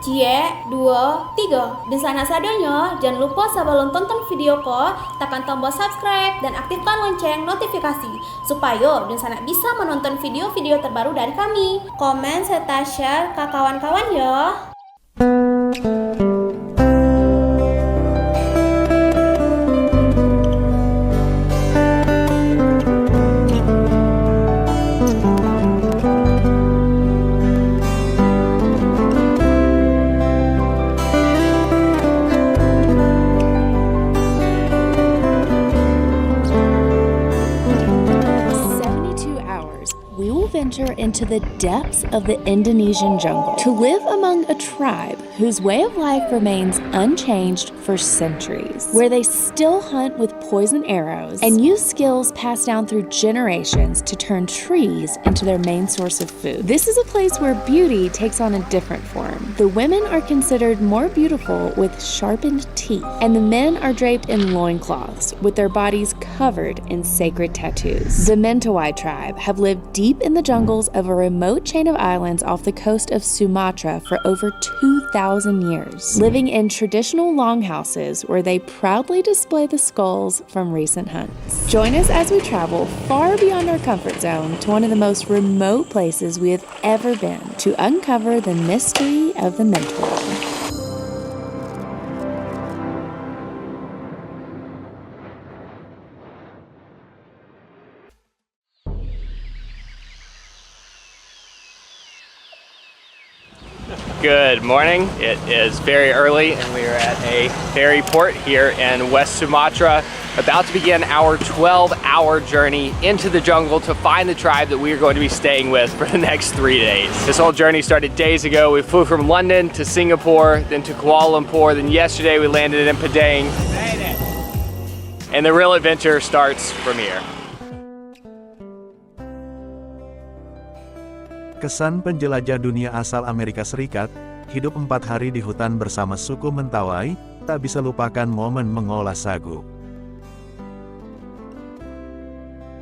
Cie, 2, 3. Dan sana sadanya, jangan lupa sebelum tonton video ko, tekan tombol subscribe dan aktifkan lonceng notifikasi supaya dan sana bisa menonton video-video terbaru dari kami. Komen serta share ke kawan-kawan ya. Venture into the depths of the Indonesian jungle to live among a tribe whose way of life remains unchanged for centuries, where they still hunt with poison arrows and use skills passed down through generations to turn trees into their main source of food. This is a place where beauty takes on a different form. The women are considered more beautiful with sharpened teeth, and the men are draped in loincloths with their bodies covered in sacred tattoos. The Mentawai tribe have lived deep in the jungles of a remote chain of islands off the coast of Sumatra for over 2,000 years, living in traditional longhouses where they proudly display the skulls from recent hunts. Join us as we travel far beyond our comfort zone to one of the most remote places we have ever been to uncover the mystery of the Mentawai. Good morning. It is very early and we are at a ferry port here in West Sumatra, about to begin our 12-hour journey into the jungle to find the tribe that we are going to be staying with for the next 3 days. This whole journey started days ago. We flew from London to Singapore, then to Kuala Lumpur, then yesterday we landed in Padang. And the real adventure starts from here. Kesan penjelajah dunia asal Amerika Serikat, hidup 4 hari di hutan bersama suku Mentawai, tak bisa lupakan momen mengolah sagu.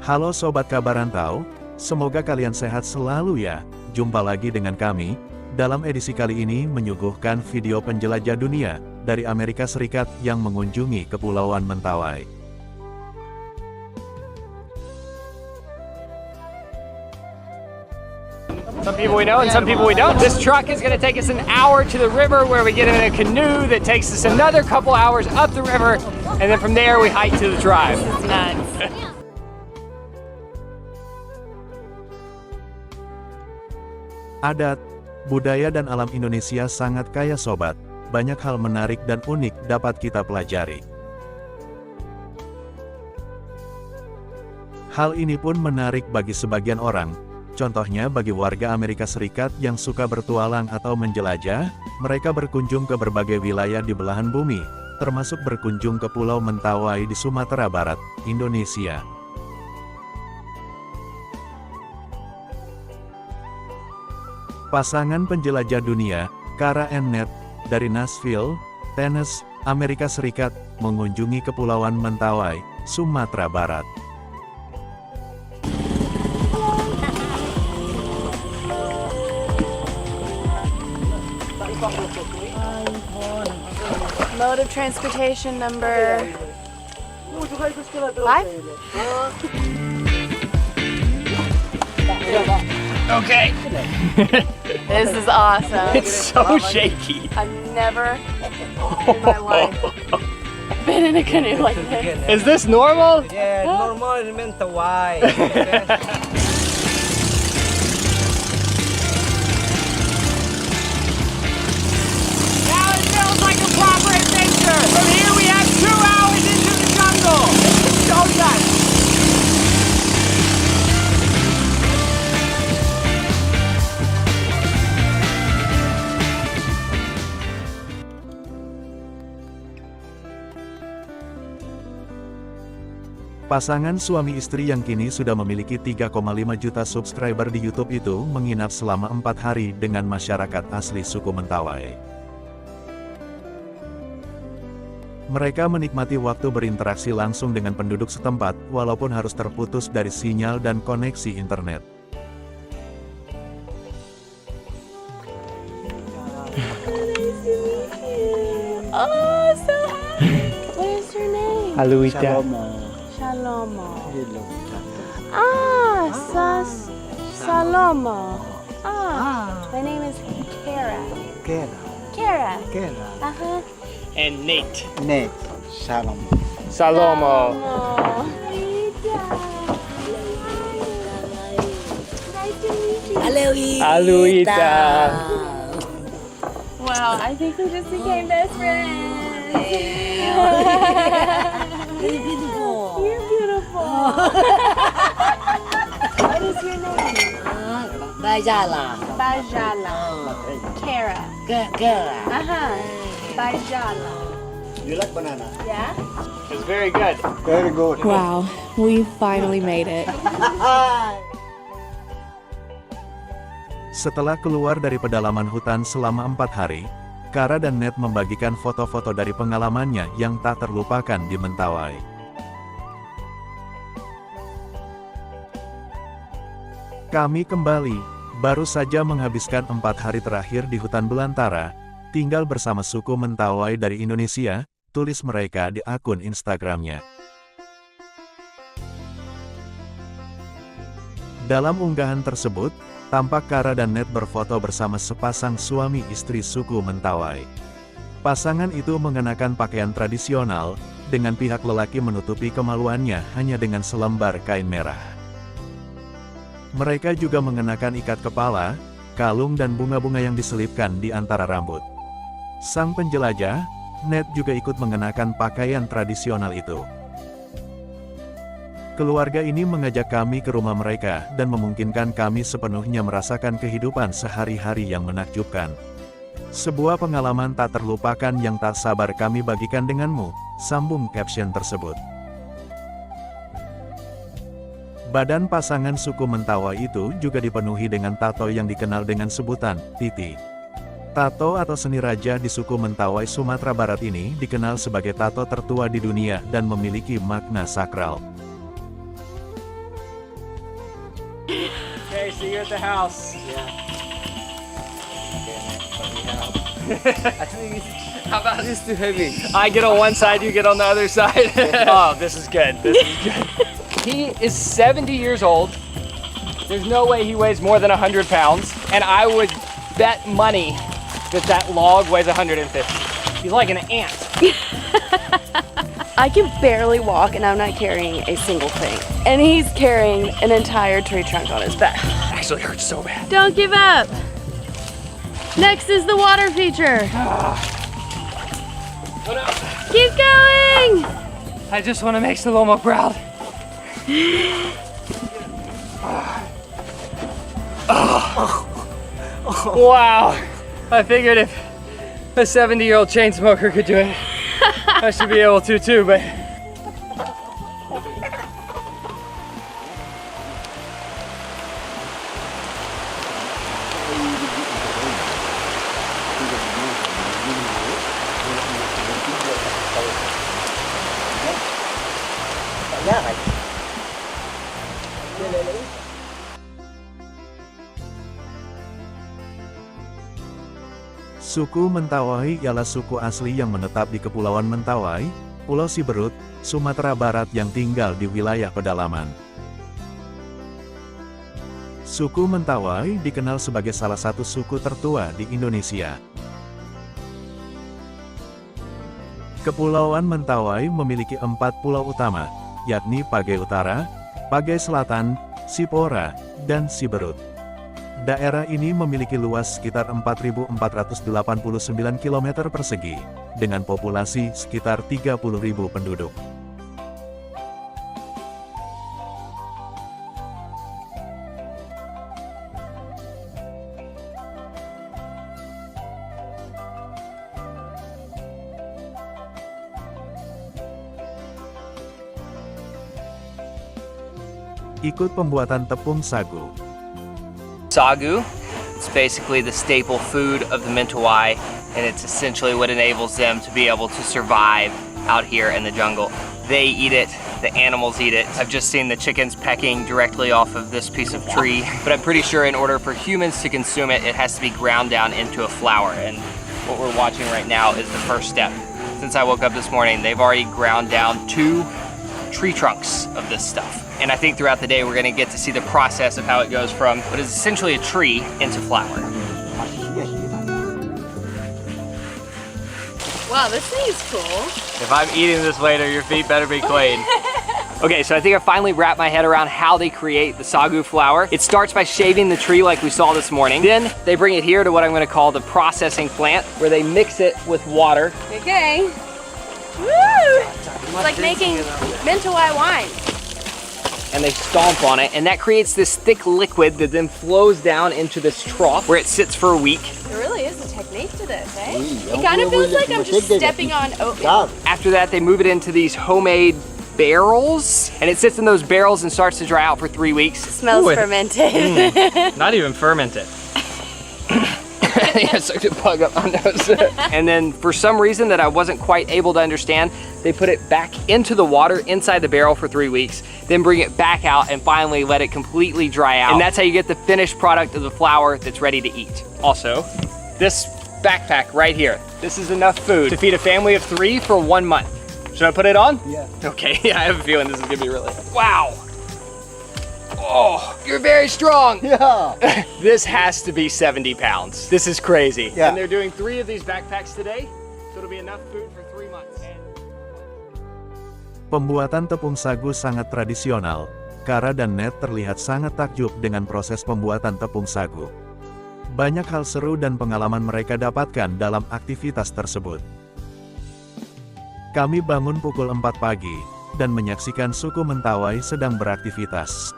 Halo Sobat Kaba Rantau, semoga kalian sehat selalu ya. Jumpa lagi dengan kami, dalam edisi kali ini menyuguhkan video penjelajah dunia dari Amerika Serikat yang mengunjungi Kepulauan Mentawai. Some people we know and some people we don't. This truck is going to take us an hour to the river where we get in a canoe that takes us another couple hours up the river, and then from there we hike to the tribe. It's nuts. Adat, budaya dan alam Indonesia sangat kaya sobat. Banyak hal menarik dan unik dapat kita pelajari. Hal ini pun menarik bagi sebagian orang. Contohnya bagi warga Amerika Serikat yang suka bertualang atau menjelajah, mereka berkunjung ke berbagai wilayah di belahan bumi, termasuk berkunjung ke Pulau Mentawai di Sumatera Barat, Indonesia. Pasangan penjelajah dunia, Kara and Ned, dari Nashville, Tennessee, Amerika Serikat, mengunjungi Kepulauan Mentawai, Sumatera Barat. Mode of transportation number 5? Okay. This is awesome. It's so shaky. I've never in my life been in a canoe like this. Is this normal? Yeah, normal in Mentawai. Now it feels like a proper adventure. From here we have 2 hours into the jungle. It's so nuts. Pasangan suami istri yang kini sudah memiliki 3,5 juta subscriber di YouTube itu menginap selama 4 hari dengan masyarakat asli suku Mentawai. Mereka menikmati waktu berinteraksi langsung dengan penduduk setempat, walaupun harus terputus dari sinyal dan koneksi internet. Oh, so happy. What is your name? Aluita. Shalomo. Ah, Salomo. My name is Kara. Kara. Uh-huh. And Nate. Nate, Shalom. Salomo. Aluita. Wow, I think we just became best friends. Very beautiful. You're beautiful. What is your name? Bajala. Bajala. Kara. Kara. Uh-huh. Bajala. You like banana? Yeah? It's very good. Very good. Wow, we finally made it. Setelah keluar dari pedalaman hutan selama 4 hari, Kara dan Ned membagikan foto-foto dari pengalamannya yang tak terlupakan di Mentawai. Kami kembali, baru saja menghabiskan 4 hari terakhir di hutan belantara, tinggal bersama suku Mentawai dari Indonesia, tulis mereka di akun Instagramnya. Dalam unggahan tersebut, tampak Kara dan Ned berfoto bersama sepasang suami istri suku Mentawai. Pasangan itu mengenakan pakaian tradisional, dengan pihak lelaki menutupi kemaluannya hanya dengan selembar kain merah. Mereka juga mengenakan ikat kepala, kalung dan bunga-bunga yang diselipkan di antara rambut. Sang penjelajah, Ned juga ikut mengenakan pakaian tradisional itu. Keluarga ini mengajak kami ke rumah mereka dan memungkinkan kami sepenuhnya merasakan kehidupan sehari-hari yang menakjubkan. Sebuah pengalaman tak terlupakan yang tak sabar kami bagikan denganmu, sambung caption tersebut. Badan pasangan suku Mentawai itu juga dipenuhi dengan tato yang dikenal dengan sebutan titi. Tato atau seni raja di suku Mentawai Sumatera Barat ini dikenal sebagai tato tertua di dunia dan memiliki makna sakral. Okay, see you at the house. Yeah. How about this too heavy? I get on one side, you get on the other side. Oh, this is good. This is good. He is 70 years old. There's no way he weighs more than 100 pounds. And I would bet money that that log weighs 150. He's like an ant. I can barely walk and I'm not carrying a single thing. And he's carrying an entire tree trunk on his back. Actually hurts so bad. Don't give up. Next is the water feature. What up? Keep going. I just want to make Salomo proud. Wow. I figured if a 70-year-old chain smoker could do it, I should be able to too, but... Suku Mentawai ialah suku asli yang menetap di Kepulauan Mentawai, Pulau Siberut, Sumatera Barat yang tinggal di wilayah pedalaman. Suku Mentawai dikenal sebagai salah satu suku tertua di Indonesia. Kepulauan Mentawai memiliki 4 pulau utama, yakni Pagai Utara, Pagai Selatan, Sipora, dan Siberut. Daerah ini memiliki luas sekitar 4.489 km persegi, dengan populasi sekitar 30.000 penduduk. Ikut pembuatan tepung sagu. Sagu, it's basically the staple food of the Mentawai, and it's essentially what enables them to be able to survive out here in the jungle. They eat it, the animals eat it. I've just seen the chickens pecking directly off of this piece of tree, but I'm pretty sure in order for humans to consume it, it has to be ground down into a flour. And what we're watching right now is the first step. Since I woke up this morning, they've already ground down 2 tree trunks of this stuff. And I think throughout the day, we're gonna get to see the process of how it goes from what is essentially a tree into flour. Wow, this thing is cool. If I'm eating this later, your feet better be clean. Okay, so I think I finally wrapped my head around how they create the sagu flour. It starts by shaving the tree like we saw this morning. Then they bring it here to what I'm gonna call the processing plant, where they mix it with water. Okay. Woo! It's like making Mentawai wine. And they stomp on it, and that creates this thick liquid that then flows down into this trough where it sits for a week. There really is a technique to this, eh? It kind of feels like I'm just stepping on oatmeal. After that, they move it into these homemade barrels, and it sits in those barrels and starts to dry out for 3 weeks. Smells fermented. Not even fermented. I sucked a bug up my nose. And then for some reason that I wasn't quite able to understand, they put it back into the water inside the barrel for 3 weeks, then bring it back out and finally let it completely dry out. And that's how you get the finished product of the flour that's ready to eat. Also, this backpack right here, this is enough food to feed a family of 3 for 1 month. Should I put it on? Yeah. Okay, yeah, I have a feeling this is gonna be really, wow. Oh, you're very strong. Yeah. This has to be 70 pounds. This is crazy. Yeah. And they're doing 3 of these backpacks today, so it'll be enough food for 3 months. Pembuatan tepung sagu sangat tradisional. Kara dan Ned terlihat sangat takjub dengan proses pembuatan tepung sagu. Banyak hal seru dan pengalaman mereka dapatkan dalam aktivitas tersebut. Kami bangun pukul 4 pagi, dan menyaksikan suku Mentawai sedang beraktivitas.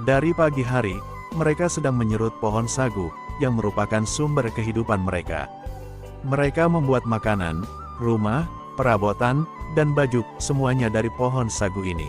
Dari pagi hari, mereka sedang menyerut pohon sagu, yang merupakan sumber kehidupan mereka. Mereka membuat makanan, rumah, perabotan, dan baju, semuanya dari pohon sagu ini.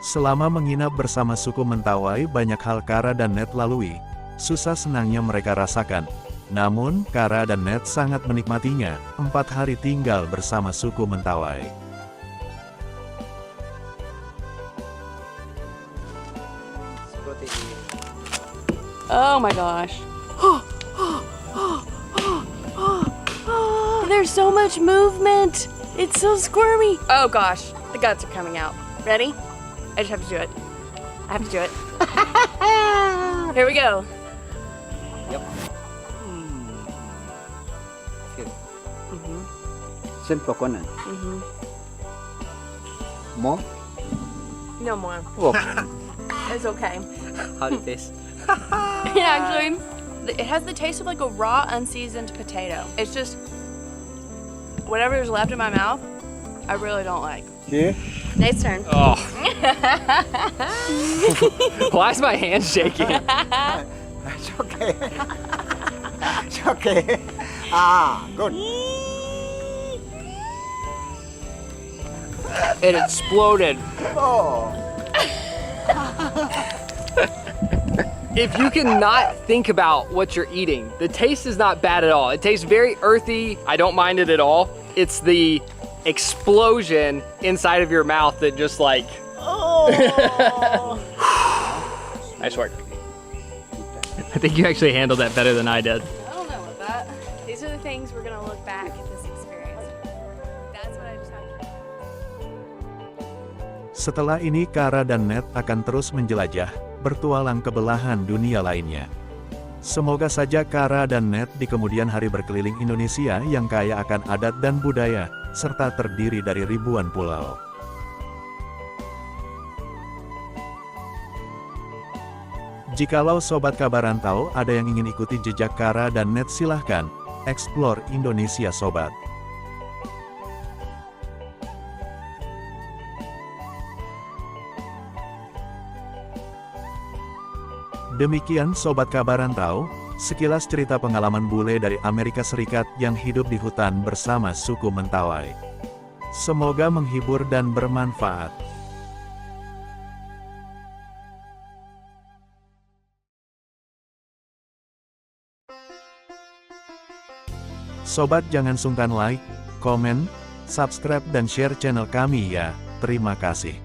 Selama menginap bersama suku Mentawai, banyak hal Kara dan Ned lalui. Susah senangnya mereka rasakan. Namun, Kara dan Ned sangat menikmatinya, 4 hari tinggal bersama suku Mentawai. Oh my gosh. There's so much movement. It's so squirmy. Oh gosh, the guts are coming out. Ready? I just have to do it. I have to do it. Here we go. Simple coconut. More? No more. Oh. It's okay. How did this? Actually, it has the taste of like a raw, unseasoned potato. It's just whatever is left in my mouth, I really don't like. See? Nate's turn. Oh. Why is my hand shaking? It's okay. It's okay. Good. It exploded. Oh. If you cannot think about what you're eating, the taste is not bad at all. It tastes very earthy. I don't mind it at all. It's the explosion inside of your mouth that just like... Oh. Nice work. I think you actually handled that better than I did. I don't know about that. These are the things we're gonna look back at this experience. That's what I just had to do. Setelah ini Kara dan Ned akan terus menjelajah, bertualang ke belahan dunia lainnya. Semoga saja Kara dan Ned di kemudian hari berkeliling Indonesia yang kaya akan adat dan budaya, serta terdiri dari ribuan pulau. Jikalau Sobat Kaba Rantau ada yang ingin ikuti jejak Kara dan Ned, silahkan, explore Indonesia Sobat. Demikian Sobat Kaba Rantau, sekilas cerita pengalaman bule dari Amerika Serikat yang hidup di hutan bersama suku Mentawai. Semoga menghibur dan bermanfaat. Sobat jangan sungkan like, komen, subscribe dan share channel kami ya. Terima kasih.